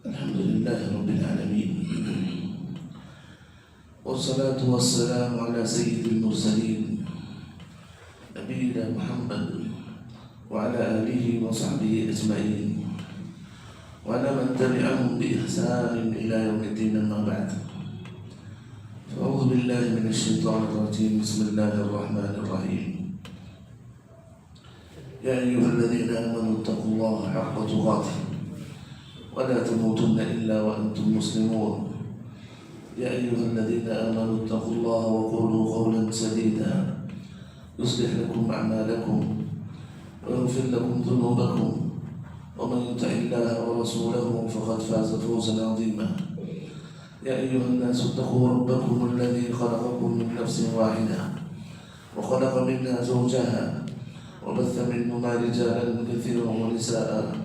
الحمد لله رب العالمين، والصلاة والسلام على سيد المرسلين نبينا محمد وعلى آله وصحبه أجمعين وعلى من تبعهم بإحسان إلى يوم الدين. أما بعد، فأعوذ بالله من الشيطان الرجيم. بسم الله الرحمن الرحيم. يا أيها الذين آمنوا اتقوا الله حق تقاته ولا تموتن إلا وأنتم مسلمون. يا أيها الذين آمنوا اتقوا الله وقولوا قولا سديدا يصلح لكم أعمالكم ويغفر لكم ذنوبكم، ومن يطع الله ورسوله فقد فاز فوزا عظيما. يا أيها الناس اتقوا ربكم الذي خلقكم من نفس واحدة وخلق منها زوجها وبث منهما رجالا كثيرا ونساء،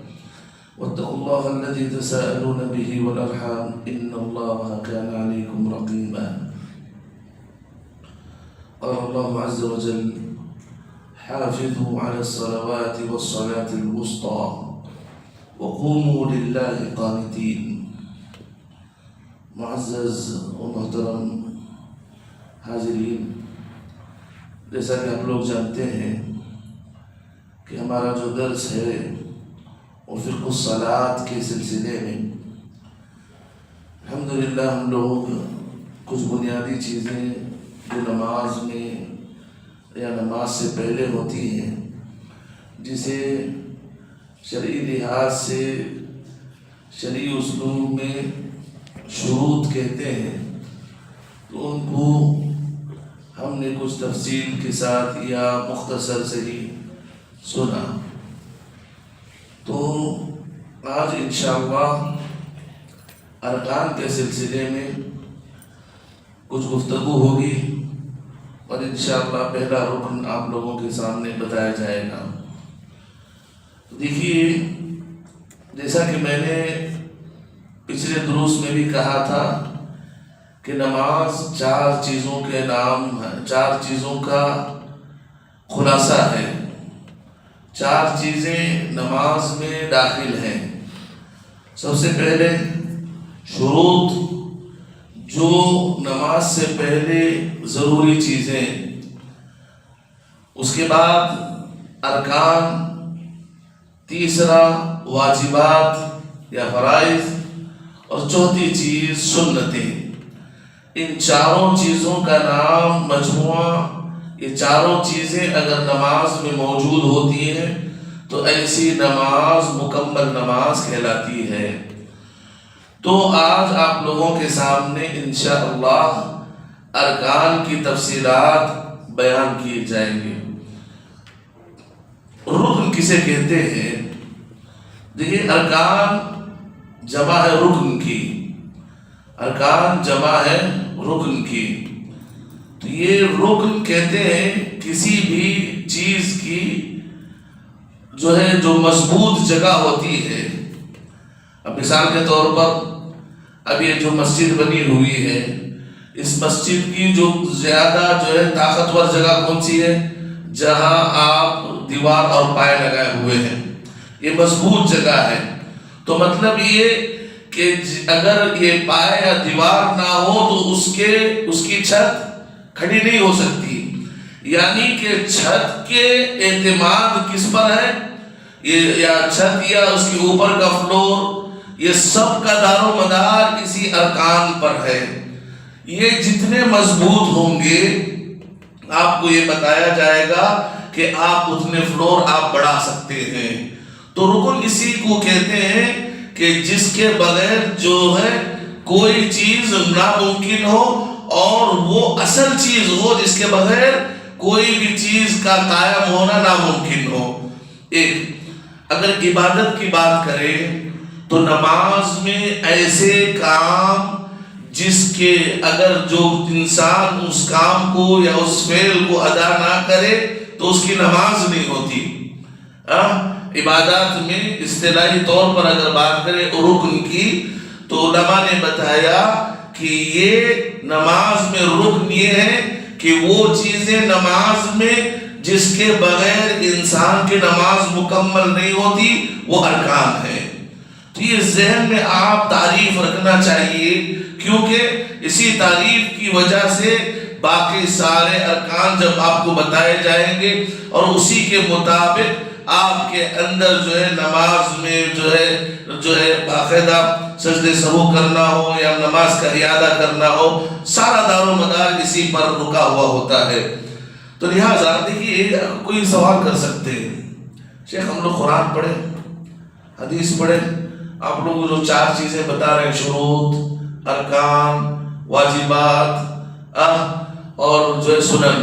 واتقوا الله الذي تساءلون به والأرحام إن الله كان عليكم رقيبا. قال الله عز وجل: حافظوا على الصلوات والصلاة الوسطى وقوموا لله قانتين. معزز و محترم حاضرین، جیسا کہ آپ لوگ جانتے ہیں کہ ہمارا جو درس ہے وہ فقہ الصلاۃ کے سلسلے میں الحمدللہ ہم لوگ کچھ بنیادی چیزیں جو نماز میں یا نماز سے پہلے ہوتی ہیں، جسے شرعی لحاظ سے شرعی اسلوب میں شروط کہتے ہیں، تو ان کو ہم نے کچھ تفصیل کے ساتھ یا مختصر سے ہی سنا. تو آج انشاءاللہ ارکان کے سلسلے میں کچھ گفتگو ہوگی اور انشاءاللہ پہلا رکن آپ لوگوں کے سامنے بتایا جائے گا. دیکھیے، جیسا کہ میں نے پچھلے دروس میں بھی کہا تھا کہ نماز چار چیزوں کے نام ہے، چار چیزوں کا خلاصہ ہے. چار چیزیں نماز میں داخل ہیں. سب سے پہلے شروط، جو نماز سے پہلے ضروری چیزیں، اس کے بعد ارکان، تیسرا واجبات یا فرائض، اور چوتھی چیز سنتیں. ان چاروں چیزوں کا نام مجموعہ، یہ چاروں چیزیں اگر نماز میں موجود ہوتی ہیں تو ایسی نماز مکمل نماز کہلاتی ہے. تو آج آپ لوگوں کے سامنے انشاءاللہ ارکان کی تفصیلات بیان کی جائیں گے. رکن کسے کہتے ہیں؟ دیکھیے، ارکان جمع ہے رکن کی، ارکان جمع ہے رکن کی. تو یہ رکن کہتے ہیں کسی بھی چیز کی جو ہے جو مضبوط جگہ ہوتی ہے. اب مثال کے طور پر اب یہ جو مسجد بنی ہوئی ہے، اس مسجد کی جو زیادہ جو ہے طاقتور جگہ کون سی ہے؟ جہاں آپ دیوار اور پائے لگائے ہوئے ہیں، یہ مضبوط جگہ ہے. تو مطلب یہ کہ اگر یہ پائے یا دیوار نہ ہو تو اس کی چھت کھڑی نہیں ہو سکتی. یعنی کہ چھت کے اعتماد کس پر ہے؟ یہ یا چھت یا اس کے اوپر کا فلور، یہ سب کا دار و مدار اسی ارکان پر ہے. یہ جتنے مضبوط ہوں گے آپ کو یہ بتایا جائے گا کہ آپ اتنے فلور آپ بڑھا سکتے ہیں. تو رکن اسی کو کہتے ہیں کہ جس کے بغیر جو ہے کوئی چیز ناممکن ہو، اور وہ اصل چیز ہو جس کے بغیر کوئی بھی چیز کا قائم ہونا ناممکن ہو. ایک اگر عبادت کی بات کریں تو نماز میں ایسے کام جس کے اگر جو انسان اس کام کو یا اس فعل کو ادا نہ کرے تو اس کی نماز نہیں ہوتی. عبادات میں اصطلاحی طور پر اگر بات کریں رکن کی، تو علماء نے بتایا کہ یہ نماز میں رکن یہ ہے کہ وہ چیزیں نماز میں جس کے بغیر انسان کی نماز مکمل نہیں ہوتی وہ ارکان ہے. تو یہ ذہن میں آپ تعریف رکھنا چاہیے، کیونکہ اسی تعریف کی وجہ سے باقی سارے ارکان جب آپ کو بتائے جائیں گے اور اسی کے مطابق آپ کے اندر جو ہے نماز میں جو ہے باقاعدہ سجدے سہو کرنا ہو یا نماز کا اعادہ کرنا ہو، سارا دار و مدار اسی پر رکا ہوا ہوتا ہے۔ تو لہٰذا دیکھیے کوئی سوال کر سکتے ہیں، شیخ ہم لوگ قرآن پڑھے، حدیث پڑھے، آپ لوگ جو 4 چیزیں بتا رہے ہیں، شروط، ارکان، واجبات اور جو ہے سنن،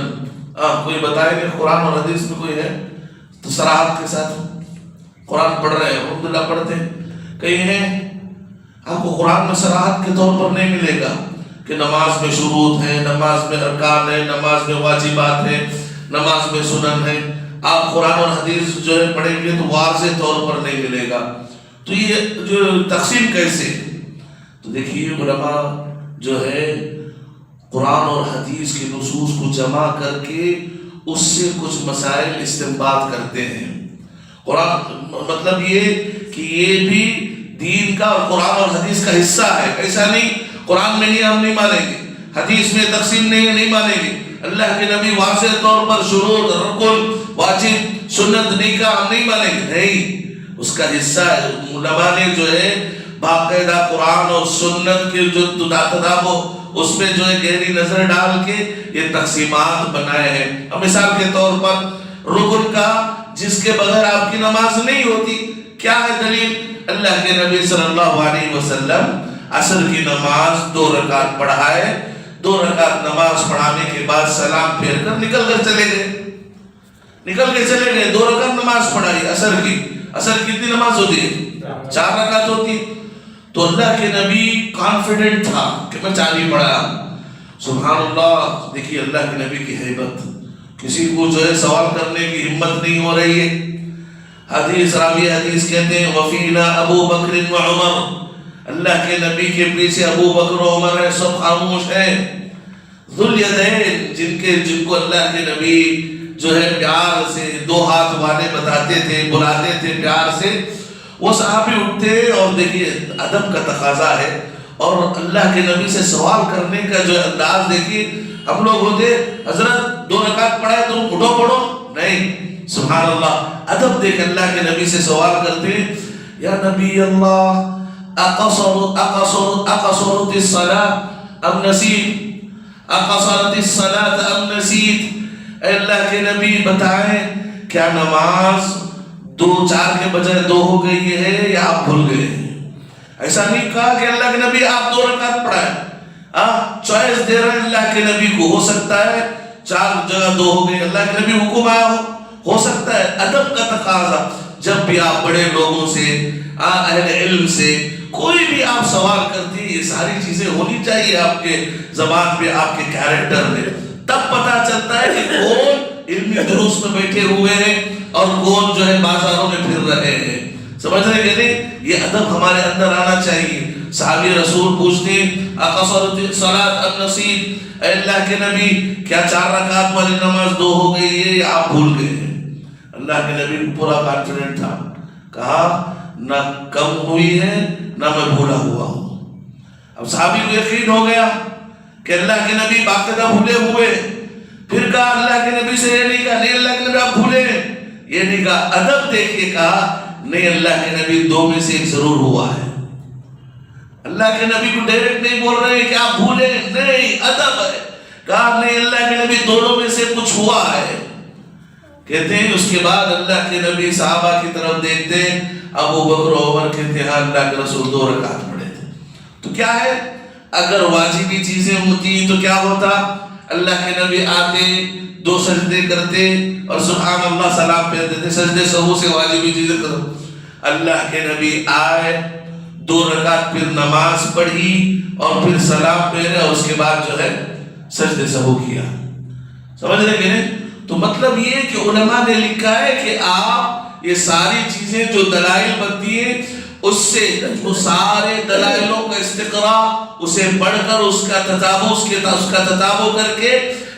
کوئی بتائے کہ قرآن اور حدیث میں کوئی ہے تو صراحت کے ساتھ قرآن پڑھ رہے ہیں، الحمدللہ پڑھتے ہیں، کہیں ہیں آپ کو قرآن میں صراحت کے طور پر نہیں ملے گا کہ نماز میں شروط ہیں، نماز میں ارکان ہیں، نماز میں واجبات ہیں، نماز میں سنن ہیں، آپ قرآن اور حدیث جو ہے پڑھیں گے تو واضح طور پر نہیں ملے گا۔ تو یہ جو تقسیم کیسے؟ تو دیکھیے علماء جو ہے قرآن اور حدیث کے نصوص کو جمع کر کے اس سے کچھ مسائل استنباط کرتے ہیں۔ قرآن مطلب یہ کہ یہ بھی دین کا اور قرآن اور حدیث کا حصہ ہے، ایسا نہیں قرآن میں نہیں ہم نہیں مانیں گے، حدیث میں تقسیم نہیں مانیں گے، اللہ کے نبی واضح طور پر شروط، رکن، واجب، سنت نہیں کا ہم نہیں مانیں گے، نہیں، اس کا حصہ ہے۔ علماء نے جو ہے باقاعدہ قرآن اور سنت کے جو تدابیر اس میں جو ہے گہری نظر ڈال کے یہ تقسیمات بنائے ہیں۔ اب مثال کے طور پر رکن کا جس کے بغیر آپ کی نماز نہیں ہوتی، کیا ہے دلیل؟ اللہ کے نبی صلی اللہ علیہ وسلم عصر کی نماز 2 رکعت پڑھائے، 2 رکعت نماز پڑھانے کے بعد سلام پھیر کر نکل کے چلے گئے، 2 رکعت نماز پڑھائی عصر کی۔ عصر کتنی نماز ہوتی ہے؟ 4 رکعت ہوتی ہے۔ تو اللہ کے نبی کانفیڈنٹ تھا کہ میں 4 ہی پڑھا۔ سبحان اللہ، دیکھیے اللہ کے نبی کی ہیبت، کسی کو جو ہے سوال کرنے کی ہمت نہیں ہو رہی ہے۔ حدیث راوی حدیث کہتے ہیں وفینا ابو بکر و عمر، اللہ کے نبی کے پیچھے ابو بکر و عمر ہے، سب خاموش ہیں۔ ذوالیدین جن کو اللہ کے نبی جو ہے پیار سے 2 ہاتھ والے بتاتے تھے، بلاتے تھے پیار سے، وہ صحابی اٹھتے اور دیکھیے ادب کا تقاضا ہے اور اللہ کے نبی سے سوال کرنے کا جو انداز دیکھیے، ہم لوگ ہوتے حضرت 2 رکعت پڑھائے تو اٹھو پڑھو، نہیں، سبحان اللہ، ادب دیکھ اللہ کے نبی سے سوال کرتے ہیں، یا نبی اللہ اقصرت الصلاة ام نسیت، اقصرت الصلاة ام نسیت، اے اللہ کے نبی بتائیں کیا نماز 4 کے بجائے 2 ہو گئی ہے یا آپ بھول گئے؟ ایسا نہیں کہا کہ اللہ کے نبی آپ 2 رکعت پڑھائیں، چوائس دے رہے ہیں اللہ کے نبی کو، ہو سکتا ہے 4 جگہ 2 ہو گئی، اللہ کے نبی حکم آیا ہو سکتا ہے، ادب کا تقاضا۔ جب بھی آپ بڑے لوگوں سے، اہل علم سے کوئی بھی آپ سوال کرتے ہیں، یہ ساری چیزیں ہونی چاہیے آپ کے زبان پہ، آپ کے کیریکٹر میں، تب پتا چلتا ہے کہ کون علمی دروس میں بیٹھے ہوئے ہیں اور کون جو ہے بازاروں میں پھر رہے ہیں، سمجھ رہے کہ نہیں؟ یہ ادب ہمارے اندر آنا چاہیے۔ صحابی رسول پوچھتے ہیں اقصرت الصلاة ام نسیت، اے اللہ کے نبی کیا 4 رکعت والی نماز 2 ہو گئی ہے یا آپ بھول گئے ہیں؟ اللہ کے نبی پورا کانفیڈنٹ تھا، کہا نہ کم ہوئی ہے نہ میں بھولا ہوا ہوں۔ اب صحابی کو یقین ہو گیا کہ اللہ کے نبی باقاعدہ بھولے ہوئے، پھر کہا اللہ کے نبی سے یہ نہیں کہا نہیں اللہ کے نبی آپ بھولے، یہ نہیں کہا، ادب دیکھ کے کہا نہیں اللہ کے نبی 2 میں سے 1 ضرور ہوا ہے۔ اللہ کے نبی کو ڈائریکٹ نہیں بول رہے کہ آپ بھولے، نہیں، ادب ہے، کہا نہیں اللہ کے نبی دونوں میں سے کچھ ہوا ہے۔ کہتے ہیں اس کے بعد اللہ کے نبی صحابہ کی طرف دیکھتے ہیں، ابو بکر و عمر کہتے ہیں اللہ کے رسول 2 رکعت پڑھے تھے۔ تو کیا ہے، اگر واجبی چیزیں ہوتی تو کیا ہوتا؟ اللہ کے نبی آتے 2 سجدے کرتے اور سبحان اللہ سلام پھیرتے تھے، سجدے سہو سے واجبی چیزیں کرو۔ اللہ کے نبی آئے 2 رکعت پھر نماز پڑھی اور پھر سلام پھیرے اور اس کے بعد جو ہے سجدے سہو کیا، سمجھ رہے کہ نہیں؟ تو مطلب یہ کہ علماء نے لکھا ہے کہ آپ یہ ساری چیزیں جو دلائل بنتی ہیں اس سے وہ سارے دلائلوں کا استقراء، اسے پڑھ کر اس کا تتابع کر کے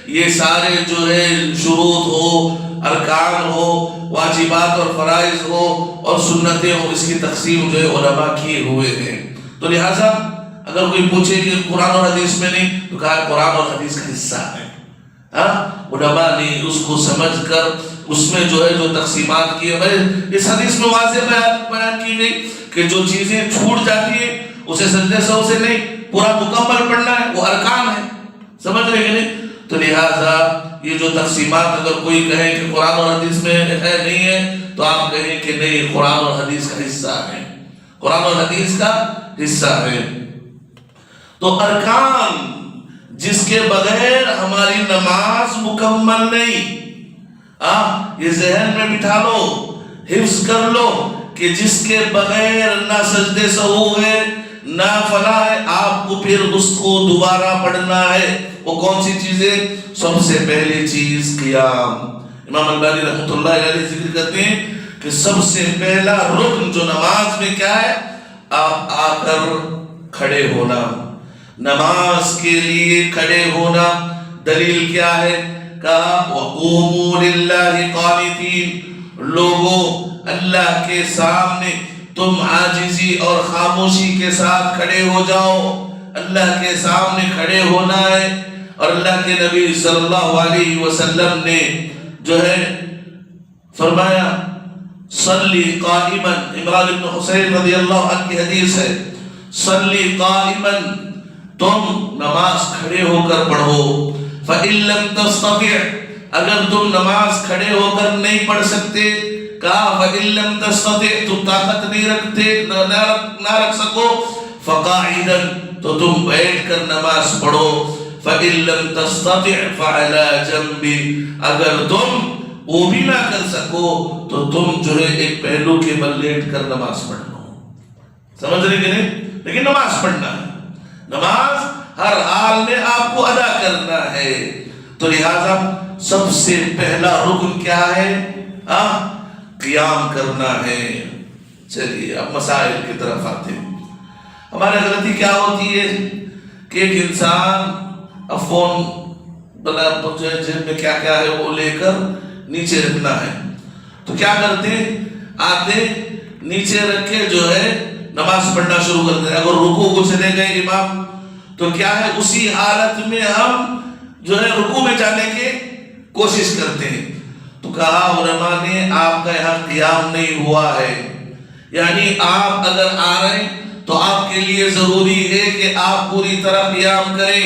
یہ سارے جو ہے شروط ہو، ارکان ہو، واجبات اور فرائض ہو اور سنتیں ہو، اس کی تقسیم جو ہے علماء کیے ہوئے ہیں۔ تو لہٰذا اگر کوئی پوچھے کہ قرآن اور حدیث میں نہیں، تو کہا قرآن اور حدیث کا حصہ ہے۔ علماء نے اس کو سمجھ کر اس میں جو ہے جو تقسیمات کی ہے، اس حدیث میں واضح بیان کی گئی کہ جو چیزیں چھوٹ جاتی ہیں اسے سجدے سہو سے نہیں، پورا مکمل پڑھنا ہے، وہ ارکان ہے، سمجھ رہے کہ نہیں؟ تو لہٰذا یہ جو تقسیمات اگر کوئی کہے کہ قرآن اور حدیث میں ہے نہیں ہے، تو آپ کہیں کہ نہیں، قرآن اور حدیث کا حصہ ہے، قرآن اور حدیث کا حصہ ہے۔ تو ارکان جس کے بغیر ہماری نماز مکمل نہیں، یہ ذہن میں بٹھا لو، حفظ کر لو کہ جس کے بغیر نہ سجدے سہو ہے نہ فلاح ہے، آپ کو پھر اس کو دوبارہ پڑھنا ہے۔ وہ کون سی چیزیں؟ سب سے پہلی چیز قیام۔ امام البانی رحمۃ اللہ علیہ ذکر کرتے ہیں کہ سب سے پہلا رکن جو نماز میں کیا ہے؟ آپ آ کر کھڑے ہونا، نماز کے لیے کھڑے ہونا۔ دلیل کیا ہے؟ کہا وَقُومُوا لِلَّهِ قَانِتِينَ، لوگوں اللہ کے سامنے تم عاجزی اور خاموشی کے ساتھ کھڑے ہو جاؤ۔ اللہ کے سامنے کھڑے ہونا ہے، اور اللہ کے نبی صلی اللہ علیہ وسلم نے جو ہے فرمایا صلی قائما، عمران بن حسین رضی اللہ عنہ کی حدیث ہے، صلی قائما، تم نماز کھڑے ہو کر پڑھو، فَإِن لَمْ تَسْتَطِعْ، اگر تم نماز کھڑے ہو کر نہیں پڑھ سکتے، کہا فَإِن لَمْ تَسْتَطِعْ، تم طاقت نہیں رکھتے، نہ رکھ سکو، فَقَاعِدًا، تو تم بیٹھ کر نماز پڑھو، فَإِن لَمْ تَسْتَطِعْ فَعَلَى جَنْبِ، اگر تم وہ بھی نہ کر سکو تو تم جو ہے ایک پہلو کے بل لیٹ کر نماز پڑھ لو۔ سمجھ رہے کہ نہیں؟ لیکن نماز پڑھنا ہے، نماز ہر حال میں آپ کو ادا کرنا ہے۔ تو لہذا سب سے پہلا رکن کیا ہے؟ قیام کرنا ہے۔ چلیے اب مسائل کی طرف آتے ہیں۔ ہماری غلطی کیا ہوتی ہے کہ ایک انسان اب فون بلا جیب میں کیا کیا ہے وہ لے کر نیچے رکھنا ہے، تو کیا کرتے آتے نیچے رکھ کے جو ہے نماز پڑھنا شروع کرتے ہیں۔ اگر رکوع کو چلے گئے امام تو کیا ہے اسی حالت میں ہم جو ہے رکوع میں جانے کی کوشش کرتے ہیں۔ تو کہا علماء نے آپ کا یہاں قیام نہیں ہوا ہے، یعنی آپ اگر آ رہے ہیں تو آپ کے لیے ضروری ہے کہ آپ پوری طرح قیام کریں۔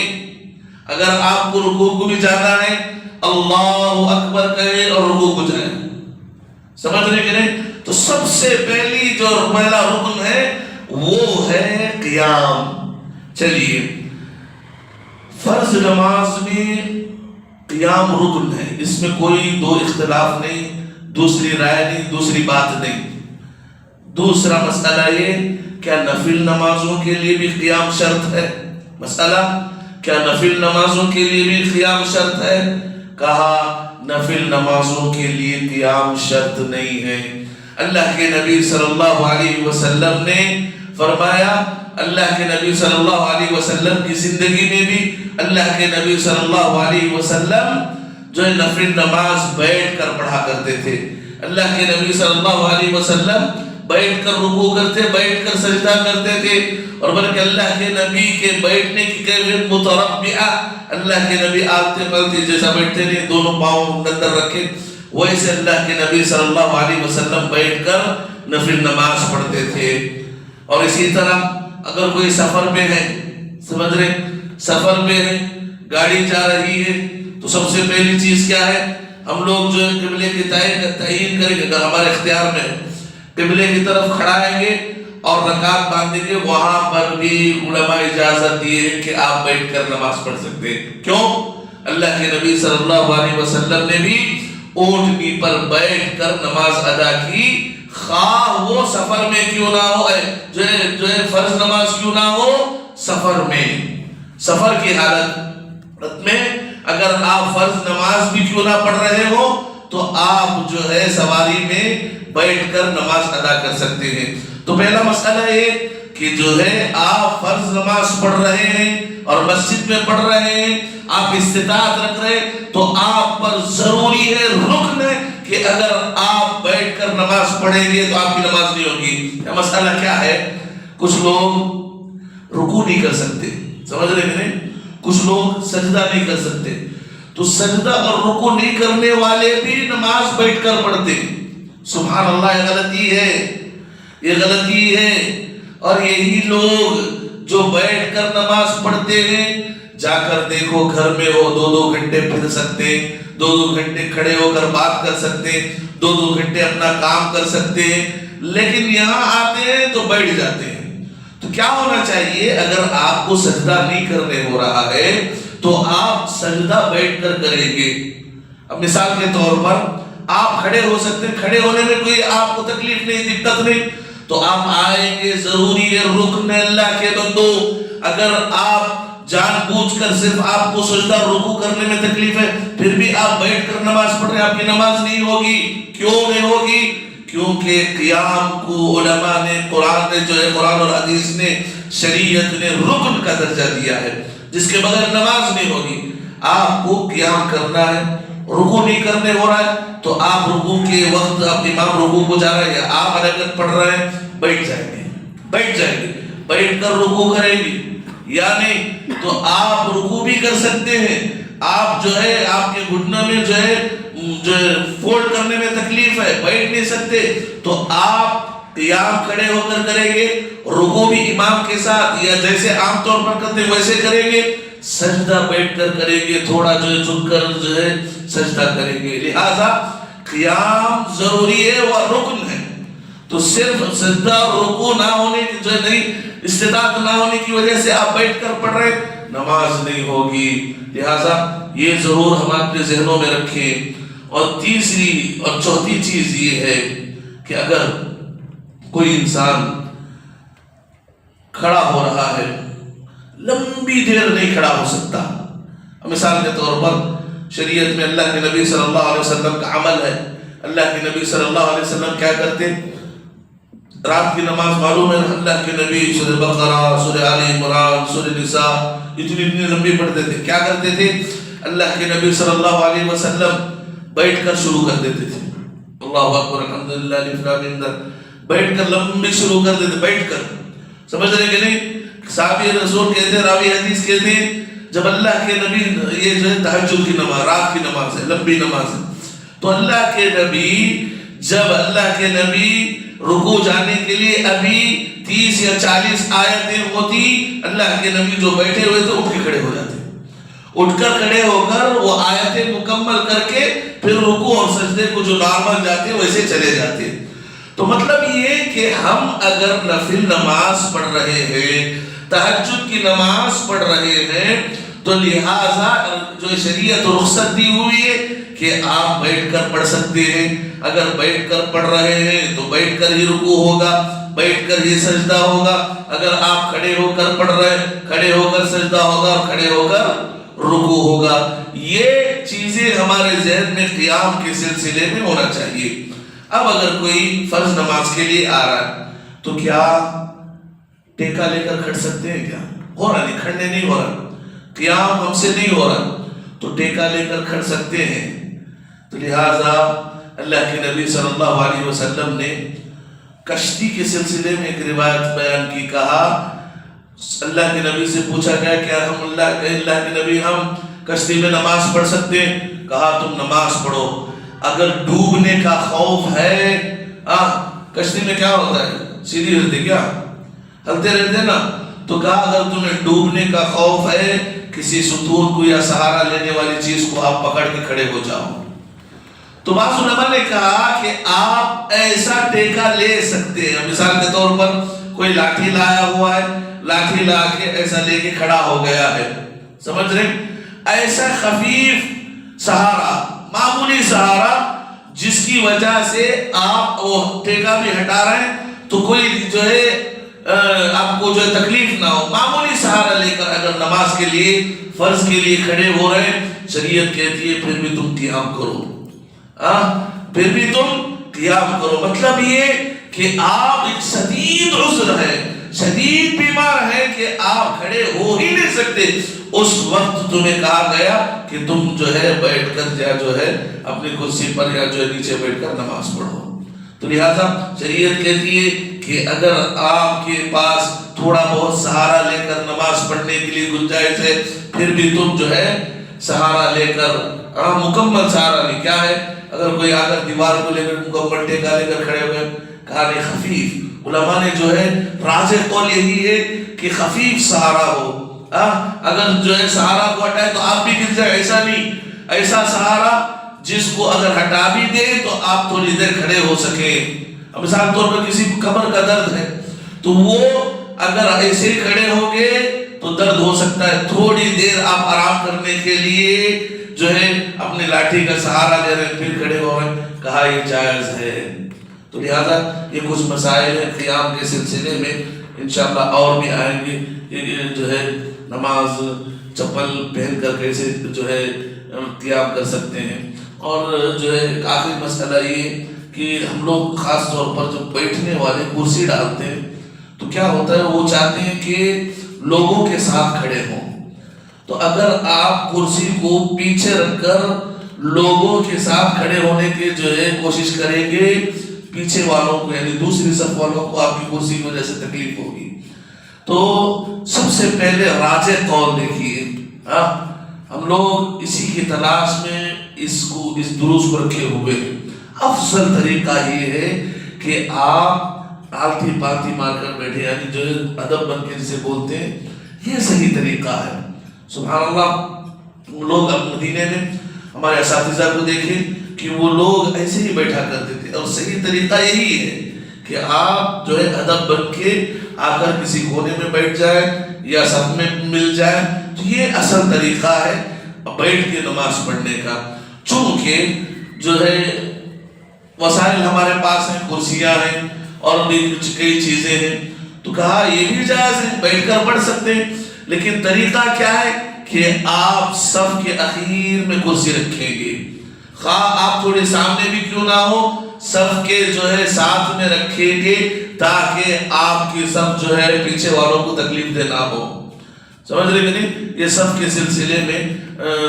اگر آپ کو رکوع کو بھی جانا ہے اللہ اکبر کہیں اور رکوع کو جائیں، سمجھ رہے کہ نہیں؟ تو سب سے پہلی جو پہلا رکن ہے وہ ہے قیام۔ چلیے فرض نماز میں قیام رکن ہے، اس میں کوئی دو اختلاف نہیں، دوسری رائے نہیں، دوسری بات نہیں۔ دوسرا مسئلہ یہ کیا نفل نمازوں کے لیے بھی قیام شرط ہے؟ مسئلہ کیا نفل نمازوں کے لیے بھی قیام شرط ہے؟ کہا نفل نمازوں کے لیے قیام شرط نہیں ہے۔ اللہ کے نبی صلی اللہ علیہ وسلم نے فرمایا، اللہ کے نبی صلی اللہ علیہ وسلم کی زندگی میں بھی اللہ کے نبی صلی اللہ علیہ وسلم جو ہے نفل نماز بیٹھ کر پڑھا کرتے تھے۔ اللہ کے نبی صلی اللہ علیہ وسلم بیٹھ کر رکوع کرتے، بیٹھ کر سجدہ کرتے تھے، اور بلکہ اللہ کے نبی کے بیٹھنے کی کیفیت متربعہ، اللہ کے نبی آلتے پلتے جیسا بیٹھتے نہیں، دونوں پاؤں اندر رکھے، ویسے اللہ کے نبی صلی اللہ علیہ وسلم بیٹھ کر نفل نماز پڑھتے تھے۔ اور اسی طرح اگر کوئی سفر میں ہے، سمجھ رہے سفر میں ہے، گاڑی جا رہی ہے، تو سب سے پہلی چیز کیا ہے؟ ہم لوگ جو ہے قبلے کی تعین کریں گے، اگر ہمارے اختیار میں ہے قبلے کی طرف کھڑائیں گے اور رکعت باندھیں گے۔ وہاں پر بھی علماء اجازت دیے ہیں کہ آپ بیٹھ کر نماز پڑھ سکتے ہیں۔ کیوں؟ اللہ کے نبی صلی اللہ علیہ وسلم نے بھی اونٹنی پر بیٹھ کر نماز ادا کی، خواہ وہ سفر میں کیوں نہ ہو، جو ہے فرض نماز کیوں نہ ہو، سفر میں، سفر کی حالت میں اگر آپ فرض نماز بھی کیوں نہ پڑھ رہے ہو تو آپ جو ہے سواری میں بیٹھ کر نماز ادا کر سکتے ہیں۔ تو پہلا مسئلہ یہ کہ جو ہے آپ فرض نماز پڑھ رہے ہیں اور مسجد میں پڑھ رہے ہیں، آپ استطاعت رکھ رہے ہیں، تو آپ پر ضروری ہے، رکن ہے کہ اگر آپ بیٹھ کر نماز پڑھیں گے تو آپ کی نماز نہیں ہوگی۔ مسئلہ کیا ہے؟ کچھ لوگ رکوع نہیں کر سکتے، سمجھ رہے ہیں؟ کچھ لوگ سجدہ نہیں کر سکتے، تو سجدہ اور رکوع نہیں کرنے والے بھی نماز بیٹھ کر پڑھتے ہیں۔ سبحان اللہ، یہ غلطی ہے، یہ غلطی ہے۔ اور یہی لوگ جو بیٹھ کر نماز پڑھتے ہیں، جا کر دیکھو گھر میں وہ 2-2 گھنٹے پھر سکتے، 2-2 گھنٹے کھڑے ہو کر بات کر سکتے، 2-2 گھنٹے اپنا کام کر سکتے ہیں، لیکن یہاں آتے ہیں تو بیٹھ جاتے ہیں۔ تو کیا ہونا چاہیے؟ اگر آپ کو سجدہ نہیں کرنے ہو رہا ہے تو آپ سجدہ بیٹھ کر کریں گے۔ اب مثال کے طور پر آپ کھڑے ہو سکتے ہیں، کھڑے ہونے میں کوئی آپ کو تکلیف نہیں، دقت نہیں، تو آپ آئیں گے، ضروری ہے، رکن ہے اللہ کے بندو۔ اگر آپ جان بوجھ کر صرف آپ کو سجدہ رکوع کرنے میں تکلیف ہے، پھر بھی آپ بیٹھ کر نماز پڑھ رہے ہیں، آپ کی نماز نہیں ہوگی۔ کیوں نہیں ہوگی؟ کیونکہ قیام کو علماء نے، قرآن نے جو ہے، قرآن اور حدیث نے، شریعت نے رکن کا درجہ دیا ہے، جس کے بغیر نماز نہیں ہوگی۔ آپ کو قیام کرنا ہے، رکوع نہیں کرنے ہو رہا ہے تو آپ رکوع کے وقت، اب امام رکوع کو جا رہا ہے یا آپ حرکت پڑھ رہے ہیں، بیٹھ جائیں گے، بیٹھ جائیں گے، بیٹھ کر رکوع کریں گے، یا نہیں تو آپ رکوع بھی کر سکتے ہیں۔ آپ جو ہے، آپ کے گھٹنوں میں جو ہے فولڈ کرنے میں تکلیف ہے، بیٹھ نہیں سکتے، تو آپ قیام کھڑے ہو کر کریں گے، رکوع بھی امام کے ساتھ یا جیسے عام طور پر کرتے ہیں ویسے کریں گے، سجدہ بیٹھ کر کریں گے، تھوڑا جو ہے جھک کر جو ہے سجدہ کریں گے۔ لہذا قیام ضروری ہے اور رکن ہے، تو صرف سجدہ اور رکوع نہ ہونے کی جو نہیں، استطاعت نہ ہونے کی وجہ سے آپ بیٹھ کر پڑھ رہے، نماز نہیں ہوگی۔ لہذا یہ ضرور ہم اپنے ذہنوں میں رکھیں۔ اور تیسری اور چوتھی چیز یہ ہے کہ اگر کوئی انسان کھڑا ہو رہا ہے، لمبی دیر نہیں کھڑا ہو سکتا، مثال کے طور پر شریعت میں اللہ کے نبی صلی اللہ علیہ وسلم کا عمل ہے، اللہ کے نبی صلی اللہ علیہ وسلم کیا کرتے؟ رات کی نماز معلوم ہے، اللہ کے نبی سورہ بقرہ، سورہ آل عمران، سورہ نساء اتنی لمبی پڑھتے تھے۔ کیا کرتے تھے؟ اللہ کے نبی صلی اللہ علیہ وسلم بیٹھ کر شروع کر دیتے تھے، اللہ اکبر الحمدللہ الف لام میم، بیٹھ کر لمبی شروع کر دیتے، بیٹھ کر، سمجھ رہے کہ نہیں؟ صحابی رسول کہتے ہیں، راوی حدیث کہتے ہیں، جب اللہ کے نبی، یہ جو ہے تہجد کی نماز، رات کی نماز ہے، لمبی نماز ہے، تو اللہ کے نبی، جب اللہ کے نبی رکوع جانے کے لیے ابھی 30 یا 40 آیتیں ہوتی، اللہ کے نبی جو بیٹھے ہوئے تھے اٹھ کے کھڑے ہو جاتے، اٹھ کر کھڑے ہو کر وہ آیتیں مکمل کر کے پھر رکوع اور سجدے کو جو نارمل جاتے ویسے چلے جاتے۔ تو مطلب یہ کہ ہم اگر نفل نماز پڑھ رہے ہیں، تہجد کی نماز پڑھ رہے ہیں، تو لہٰذا جو شریعت رخصت دی ہوئی ہے کہ آپ بیٹھ کر پڑھ سکتے ہیں۔ اگر بیٹھ کر پڑھ رہے ہیں تو بیٹھ کر ہی رکوع ہوگا، بیٹھ کر ہی سجدہ ہوگا۔ اگر آپ کھڑے ہو کر پڑھ رہے ہیں، کھڑے ہو کر سجدہ ہوگا اور کھڑے ہو کر رکوع ہوگا۔ یہ چیزیں ہمارے ذہن میں قیام کے سلسلے میں ہونا چاہیے۔ اب اگر کوئی فرض نماز کے لیے آ رہا ہے تو کیا ٹیکا لے کر کھڑ سکتے ہیں؟ کیا ہو رہا؟ نہیں، کھڑنے نہیں ہو رہا، قیام ہم سے نہیں ہو رہا، تو ٹیکا لے کر کھڑ سکتے ہیں۔ تو لہٰذا اللہ کے نبی صلی اللہ علیہ وسلم نے کشتی کے سلسلے میں ایک روایت بیان کی، کہا اللہ کے نبی سے پوچھا گیا کہ ہم اللہ کے نبی ہم کشتی میں نماز پڑھ سکتے ہیں؟ کہا تم نماز پڑھو، اگر ڈوبنے کا خوف ہے، کشتی میں کیا ہوتا ہے، سیدھی رہتے کیا، ہلتے رہتے نا، تو کہا اگر تمہیں ڈوبنے کا خوف ہے، کسی ستون کو یا سہارا لینے والی چیز کو آپ پکڑ کے کھڑے ہو جاؤ۔ تو بعض علماء نے کہا کہ آپ ایسا ٹیکا لے سکتے ہیں، مثال کے طور پر کوئی لاٹھی لایا ہوا ہے، لاٹھی لا کے ایسا لے کے کھڑا ہو گیا ہے، سمجھ رہے، ایسا خفیف سہارا، معمولی سہارا، جس کی وجہ سے آپ وہ ٹیکا بھی ہٹا رہے ہیں تو کوئی جو ہے آپ کو جو ہے تکلیف نہ ہو، معمولی سہارا لے کر اگر نماز کے لیے، فرض کے لیے کھڑے ہو رہے ہیں، شریعت کہتی ہے پھر بھی تم قیام کرو، پھر بھی تم قیام کرو۔ مطلب یہ کہ آپ ایک شدید عذر ہے، شدید بیمار ہیں کہ آپ کھڑے ہو ہی نہیں سکتے، اس وقت تمہیں کہا گیا کہ تم جو ہے بیٹھ کر یا جو ہے اپنی کرسی پر یا جو ہے نیچے بیٹھ کر نماز پڑھو۔ تو لہٰذا شریعت کہتی ہے کہ اگر آپ کے پاس تھوڑا بہت سہارا لے کر نماز پڑھنے کے لیے گنجائش ہے، پھر بھی تم جو ہے سہارا لے کر، مکمل سہارا نہیں، کیا ہے اگر کوئی آ کر دیوار کو لے کر مکمل ٹیکا لے کر کھڑے ہوئے، کہا نہیں خفیف، علماء نے جو ہے راجح قول یہی ہے کہ خفیف سہارا ہو، اگر جو ہے سہارا کو ہٹائے تو آپ بھی گر جائے، ایسا نہیں، ایسا سہارا جس کو اگر ہٹا بھی دے تو آپ تھوڑی دیر کھڑے ہو سکیں۔ مثال طور پر کسی کو کمر کا درد ہے تو وہ اگر ایسے کھڑے ہو گے تو درد ہو سکتا ہے، تھوڑی دیر آپ آرام کرنے کے لیے جو ہے اپنے لاٹھی کا سہارا لے رہے ہیں، پھر کھڑے ہو رہے ہیں، کہا یہ جائز ہے۔ تو لہذا یہ کچھ مسائل ہیں قیام کے سلسلے میں، انشاءاللہ اور بھی آئیں گے، یہ جو ہے نماز چپل پہن کر کیسے جو ہے قیام کر سکتے ہیں۔ اور جو ہے ایک آخری مسئلہ یہ کہ ہم لوگ خاص طور پر جو بیٹھنے والے کرسی ڈالتے ہیں تو کیا ہوتا ہے، وہ چاہتے ہیں کہ لوگوں کے ساتھ کھڑے ہوں، تو اگر آپ کرسی کو پیچھے رکھ کر لوگوں کے ساتھ کھڑے ہونے کے جو ہے کوشش کریں گے، پیچھے والوں کو یعنی دوسری صف والوں کو آپ کی کرسی کی وجہ سے تکلیف ہوگی۔ تو سب سے پہلے راجح قول دیکھیے، ہم لوگ اسی کی تلاش میں اس دروس کو رکھے ہوئے ہیں۔ افضل طریقہ یہ ہے کہ آپ آلتی پالتی مار کر بیٹھے، یعنی جو ادب بن کے جسے بولتے ہیں، یہ صحیح طریقہ ہے۔ سبحان اللہ، لوگ مدینے میں ہمارے اساتذہ کو دیکھیں کہ وہ لوگ ایسے ہی بیٹھا کرتے تھے، اور صحیح طریقہ یہی ہے کہ آپ جو ہے ادب بن کے آ کر کسی کونے میں بیٹھ جائیں یا سب میں مل جائیں، تو یہ اصل طریقہ ہے بیٹھ کے نماز پڑھنے کا۔ چونکہ جو ہے وسائل ہمارے پاس ہیں، کرسیاں ہیں اور بھی کچھ کئی چیزیں ہیں، تو کہا یہ بھی جائز ہے، بیٹھ کر پڑھ سکتے ہیں، لیکن طریقہ کیا ہے کہ آپ صف کے اخیر میں کرسی رکھیں گے، خواہ آپ تھوڑے سامنے بھی کیوں نہ ہو، صف کے جو ہے ساتھ میں رکھیں گے تاکہ آپ کی صف جو ہے پیچھے والوں کو تکلیف دہ نہ ہو۔ سمجھ رہے کہ نہیں؟ یہ صف کے سلسلے میں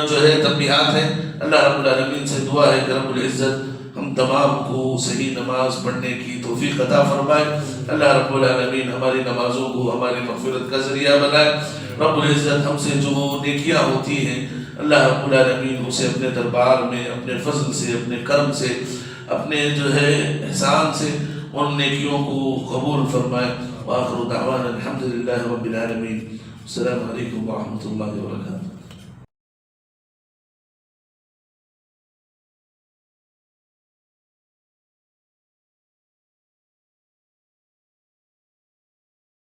جو ہے تنبیہات ہیں۔ اللہ رب العالمین سے دعا ہے کہ رب العزت ہم تمام کو صحیح نماز پڑھنے کی توفیق عطا فرمائے۔ اللہ رب العالمین ہماری نمازوں کو ہماری مغفرت کا ذریعہ بنائے۔ رب العزت ہم سے جو نیکیاں ہوتی ہیں اللہ رب العالمین اسے اپنے دربار میں اپنے فضل سے، اپنے کرم سے، اپنے جو ہے احسان سے ان نیکیوں کو قبول فرمائے۔ وآخر دعوانا الحمدللہ رب العالمین۔ السلام علیکم ورحمۃ اللہ وبرکاتہ۔